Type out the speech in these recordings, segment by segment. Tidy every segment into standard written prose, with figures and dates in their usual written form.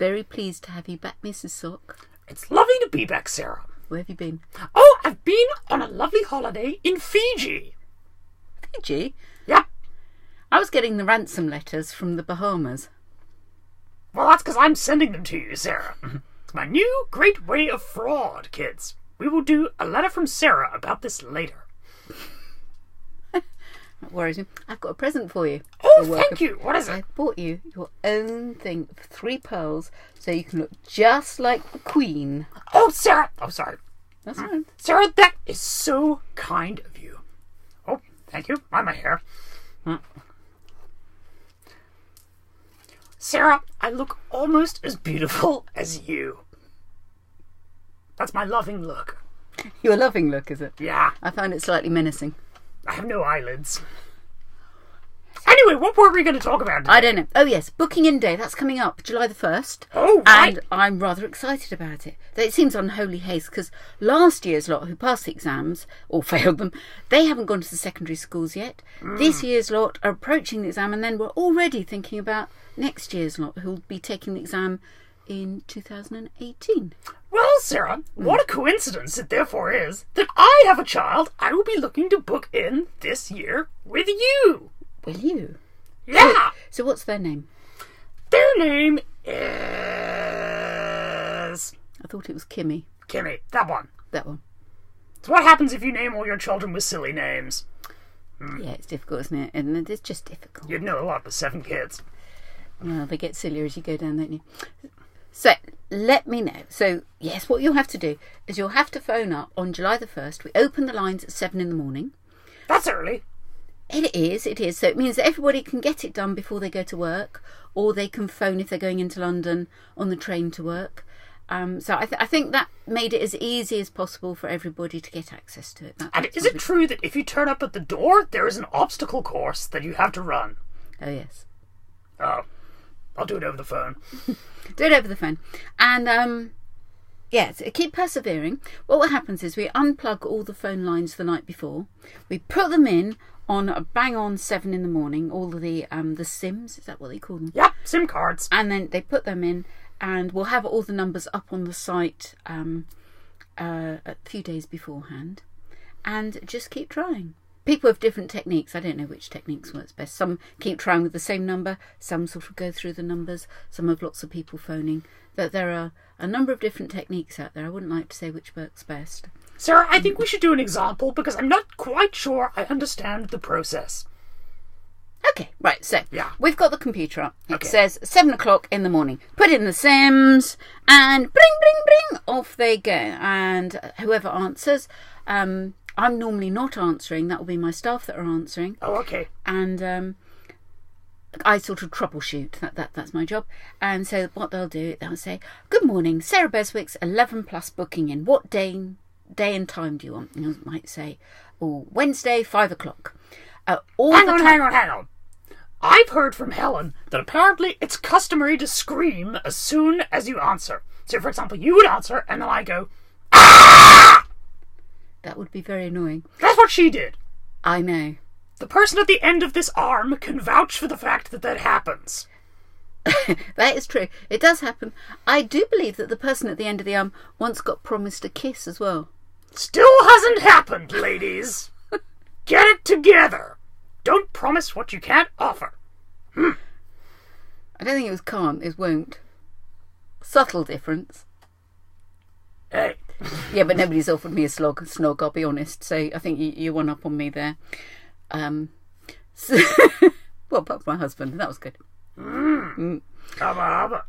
very pleased to have you back, Mrs. Sock. It's lovely to be back, Sarah. Where have you been? Oh, I've been on a lovely holiday in Fiji. Fiji? Yeah. I was getting the ransom letters from the Bahamas. Well, that's because I'm sending them to you, Sarah. It's my new great way of fraud, kids. We will do a letter from Sarah about this later. That worries me. I've got a present for you. Oh, thank you. What is it? I bought you your own thing of 3 pearls so you can look just like the Queen. Oh, Sarah. Oh, sorry. That's right. Sarah, that is so kind of you. Oh, thank you. Mind my hair. Sarah, I look almost as beautiful as you. That's my loving look. Your loving look, is it? Yeah. I find it slightly menacing. I have no eyelids. Anyway, what were we going to talk about today? I don't know. Oh, yes. Booking in day. That's coming up July the 1st. Oh, right. And I'm rather excited about it. Though it seems unholy haste because last year's lot who passed the exams or failed them, they haven't gone to the secondary schools yet. This year's lot are approaching the exam and then we're already thinking about next year's lot who'll be taking the exam in 2018. Well, Sarah, what a coincidence it therefore is that I have a child I will be looking to book in this year with you. Will you? Yeah. So what's their name? Their name is... I thought it was Kimmy. Kimmy. That one. That one. So what happens if you name all your children with silly names? Yeah, it's difficult, isn't it? And it's just difficult. You'd know a lot with 7 kids. Well, they get sillier as you go down, don't you? So, let me know. So, yes, what you'll have to do is you'll have to phone up on July the 1st. We open the lines at 7 in the morning. That's early. It is. So it means that everybody can get it done before they go to work, or they can phone if they're going into London on the train to work. So I think that made it as easy as possible for everybody to get access to it. And is it true that if you turn up at the door, there is an obstacle course that you have to run? Oh, yes. Oh, I'll do it over the phone. Do it over the phone. And, yeah, so keep persevering. What happens is we unplug all the phone lines the night before. We put them in on a bang on 7 in the morning, all of the SIMs, is that what they call them? Yeah, SIM cards. And then they put them in, and we'll have all the numbers up on the site a few days beforehand. And just keep trying. People have different techniques. I don't know which techniques works best. Some keep trying with the same number. Some sort of go through the numbers. Some have lots of people phoning. There are a number of different techniques out there. I wouldn't like to say which works best. Sarah, I think we should do an example because I'm not quite sure I understand the process. Okay, right, so yeah. We've got the computer up. It Okay. says 7 o'clock in the morning. Put in the Sims and bring, bring, bring, off they go. And whoever answers, I'm normally not answering. That will be my staff that are answering. Oh, okay. And I sort of troubleshoot. That's my job. And so what they'll do, they'll say, "Good morning, Sarah Beswick's 11 plus booking in. What day and time do you want?" And I might say, "Oh, Wednesday, 5 o'clock." Hang on. I've heard from Helen that apparently it's customary to scream as soon as you answer. So, for example, you would answer, and then I go, "Ah!" That would be very annoying. That's what she did. I know. The person at the end of this arm can vouch for the fact that happens. That is true. It does happen. I do believe that the person at the end of the arm once got promised a kiss as well. Still hasn't happened, ladies. Get it together. Don't promise what you can't offer. I don't think it was can't, it won't. Subtle difference. Hey. Yeah, but nobody's offered me a snog, I'll be honest. So I think you one up on me there. So, well, apart from my husband, that was good. Come on.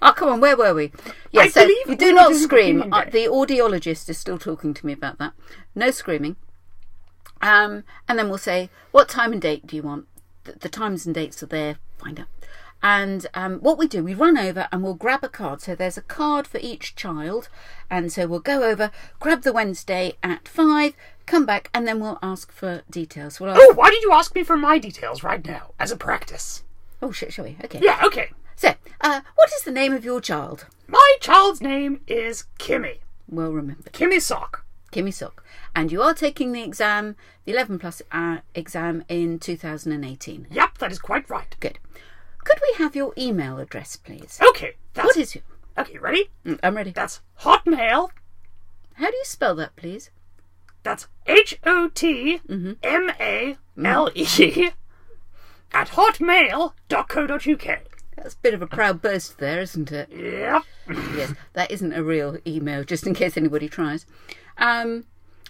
Oh, come on, where were we? Yeah, so you do not scream. The audiologist is still talking to me about that. No screaming. And then we'll say, what time and date do you want? The times and dates are there. Find out. And what we do, we run over and we'll grab a card. So there's a card for each child. And so we'll go over, grab the Wednesday at 5, come back, and then we'll ask for details. Why did you ask me for my details right now, as a practice? Oh, shall we? Okay. Yeah, okay. So, what is the name of your child? My child's name is Kimmy. Well remembered. Kimmy Sock. Kimmy Sock. And you are taking the exam, the 11 plus exam in 2018. Yep, that is quite right. Good. Could we have your email address, please? Okay. What is your... Okay, ready? I'm ready. That's Hotmail. How do you spell that, please? That's HOTMALE at hotmail.co.uk. That's a bit of a proud boast there, isn't it? Yep. Yes, that isn't a real email, just in case anybody tries. And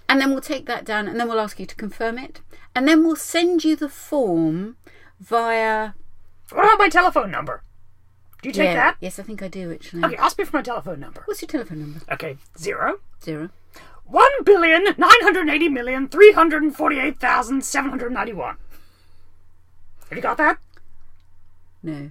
then we'll take that down, and then we'll ask you to confirm it. And then we'll send you the form via... What about my telephone number? Do you take that? Yes, I think I do, actually. Okay, ask me for my telephone number. What's your telephone number? Okay, 0. 1,980,348,791. Have you got that? No.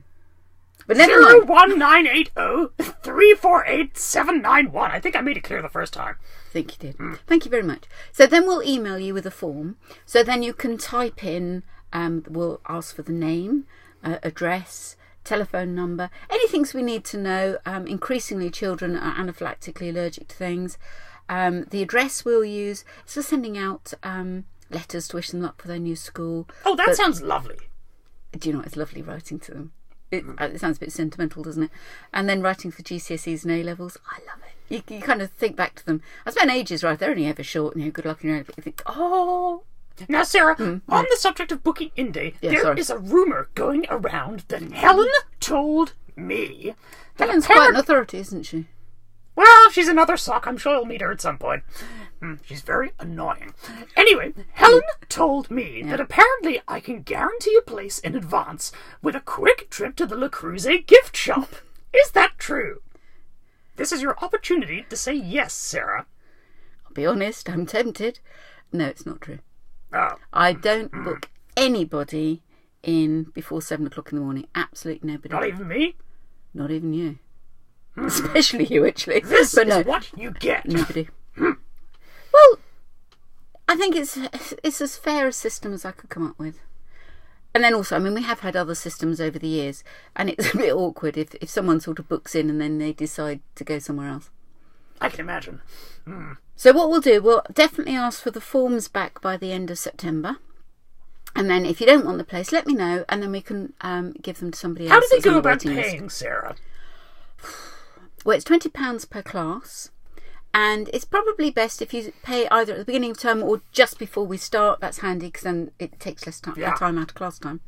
But never mind. 1,980,348,791. I think I made it clear the first time. I think you did. Thank you very much. So then we'll email you with a form. So then you can type in, we'll ask for the name, address, telephone number, anything we need to know. Increasingly children are anaphylactically allergic to things. The address we'll use is for sending out letters to wish them luck for their new school. Oh, that sounds lovely. Do you know what? It's lovely writing to them. It sounds a bit sentimental, doesn't it? And then writing for GCSEs and A-levels. I love it. You kind of think back to them. I spent ages right. They're only ever short, good luck in your own. But you think, oh... Now, Sarah, on the subject of booking in day, there is a rumour going around that Helen told me that Helen's quite an authority, isn't she? Well, she's another sock. I'm sure you'll meet her at some point. She's very annoying. Anyway, Helen told me that apparently I can guarantee a place in advance with a quick trip to the Le Creuset gift shop. Is that true? This is your opportunity to say yes, Sarah. I'll be honest, I'm tempted. No, it's not true. Oh. I don't book anybody in before 7 o'clock in the morning. Absolutely nobody. Not even me? Not even you. Especially you, actually. This is what you get. Nobody. Well, I think it's as fair a system as I could come up with. And then also, we have had other systems over the years, and it's a bit awkward if someone sort of books in and then they decide to go somewhere else. I can imagine. So what we'll do, we'll definitely ask for the forms back by the end of September. And then if you don't want the place, let me know, and then we can give them to somebody else. How do they go about paying, Sarah? Well, it's £20 per class. And it's probably best if you pay either at the beginning of term or just before we start. That's handy because then it takes less time out of class time.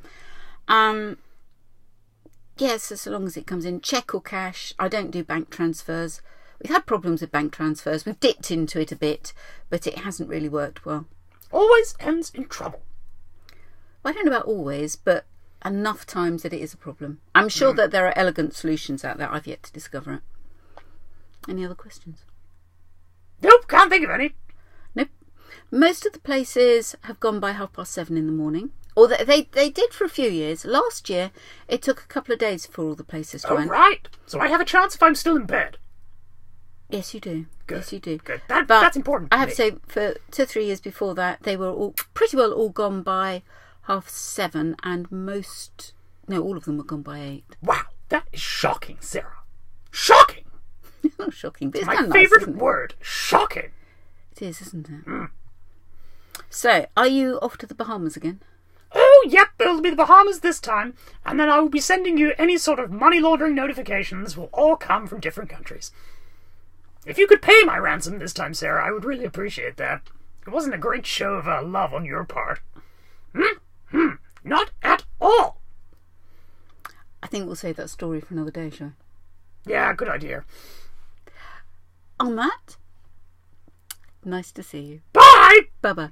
Yes, so long as it comes in cheque or cash. I don't do bank transfers. We've had problems with bank transfers. We've dipped into it a bit, but it hasn't really worked well. Always ends in trouble. Well, I don't know about always, but enough times that it is a problem. I'm sure that there are elegant solutions out there. I've yet to discover it. Any other questions? Nope, can't think of any. Nope. Most of the places have gone by 7:30 in the morning. Or they did for a few years. Last year, it took a couple of days for all the places to end. Oh, right. So I have a chance if I'm still in bed. Yes, you do. Good. Yes, you do. Good. That's important. I have to say, for 2 or 3 years before that, they were all pretty well all gone by 7:30, and all of them were gone by 8. Wow, that is shocking, Sarah. Shocking. It's not shocking, but it's my kind of favourite nice, word. Shocking. It is, isn't it? So, are you off to the Bahamas again? Oh, yep, it'll be the Bahamas this time, and then I will be sending you any sort of money laundering notifications will all come from different countries. If you could pay my ransom this time, Sarah, I would really appreciate that. It wasn't a great show of love on your part. Not at all. I think we'll save that story for another day, shall we? Yeah, good idea. On that, nice to see you. Bye! Bye-bye.